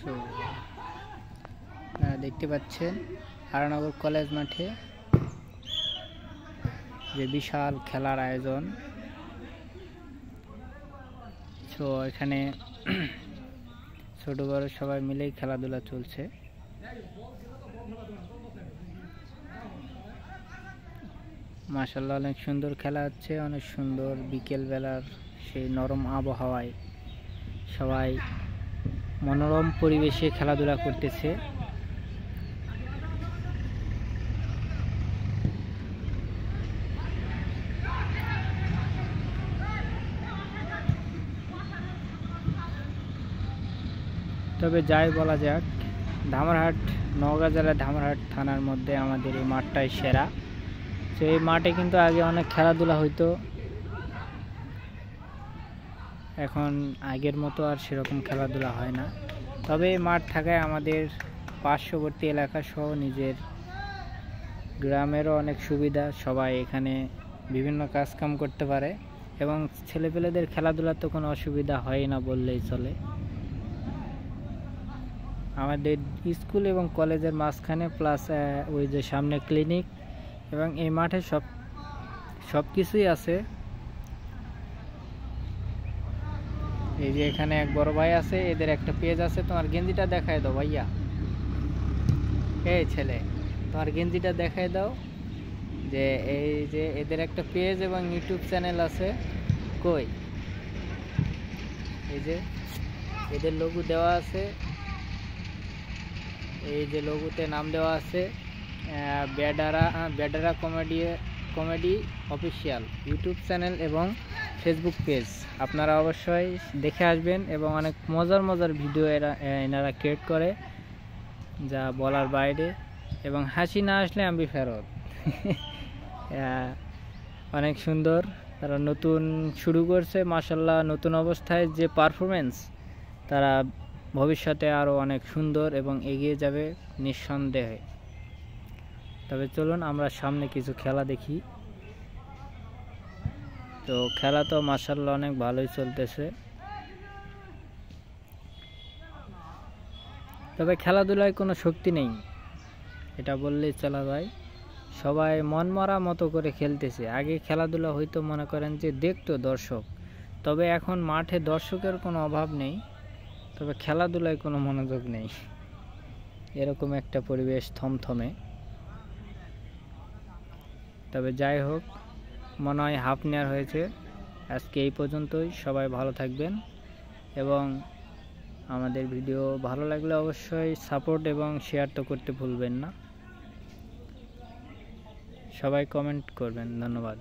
So দেখতে পাচ্ছেন হারানগর college মাঠে যে বিশাল খেলার আয়োজন। সো এখানে ছোট বড় সবাই মিলেই খেলাধুলা চলছে। মাশাআল্লাহ অনেক সুন্দর খেলা হচ্ছে, অনেক সুন্দর বিকেল বেলার সেই নরম আবহাওয়ায় সবাই মনোরম পরিবেশে খেলাধুলা করতেছে। তবে যাই বলা যাক, ধামরাহাট নওগাঁ জেলার ধামরাহাট থানার মধ্যে আমাদের এই মাঠটাই সেরা। তো এই মাঠে কিন্তু আগে অনেক খেলাধুলা হইতো, এখন আগের মতো আর সেরকম খেলাধুলা হয় না। তবে এই মাঠ থাকায় আমাদের পার্শ্ববর্তী এলাকা সহ নিজের গ্রামেরও অনেক সুবিধা। সবাই এখানে বিভিন্ন কাজকাম করতে পারে এবং ছেলেপেলেদের খেলাধুলার তো কোনো অসুবিধা হয় না বললেই চলে। আমাদের স্কুল এবং কলেজের মাঝখানে প্লাস ওই যে সামনে ক্লিনিক এবং এই মাঠে সব কিছুই আছে। এই যে এখানে এক বড় ভাই আছে, এদের একটা পেজ আছে। তোমার গেঞ্জিটা দেখায় দাও ভাইয়া, এই ছেলে তোমার গেঞ্জিটা দেখায় দাও। যে এই যে এদের একটা পেজ এবং ইউটিউব চ্যানেল আছে। কই এই যে এদের লোগো দেওয়া আছে, এই যে লোগোতে নাম দেওয়া আছে বেডারা কমেডি অফিসিয়াল ইউটিউব চ্যানেল এবং ফেসবুক পেজ। আপনারা অবশ্যই দেখে আসবেন এবং অনেক মজার ভিডিও এনারা ক্রিয়েট করে, যা বলার বাইরে। এবং হাসি না আসলে আমি ফেরত। অনেক সুন্দর, তারা নতুন শুরু করছে মাশাআল্লাহ। নতুন অবস্থায় যে পারফরমেন্স, তারা ভবিষ্যতে আরও অনেক সুন্দর এবং এগিয়ে যাবে নিঃসন্দেহে। তবে চলুন আমরা সামনে কিছু খেলা দেখি। তো খেলা তো মাশাআল্লাহ অনেক ভালোই চলতেছে। তবে খেলাধুলায় কোনো শক্তি নেই, এটা বললেই চলা যায়। সবাই মন মরা মতো করে খেলতেছে। আগে খেলাধুলা হয়তো মনে করেন যে দেখতো দর্শক, তবে এখন মাঠে দর্শকের কোনো অভাব নেই, তবে খেলাধুলায় কোনো মনোযোগ নেই। এরকম একটা পরিবেশ থমথমে। তবে যাই হোক, মনে হয় হাফ নেওয়ার হয়েছে। আজকে এই পর্যন্তই। সবাই ভালো থাকবেন এবং আমাদের ভিডিও ভালো লাগলে অবশ্যই সাপোর্ট এবং শেয়ার তো করতে ভুলবেন না। সবাই কমেন্ট করবেন। ধন্যবাদ।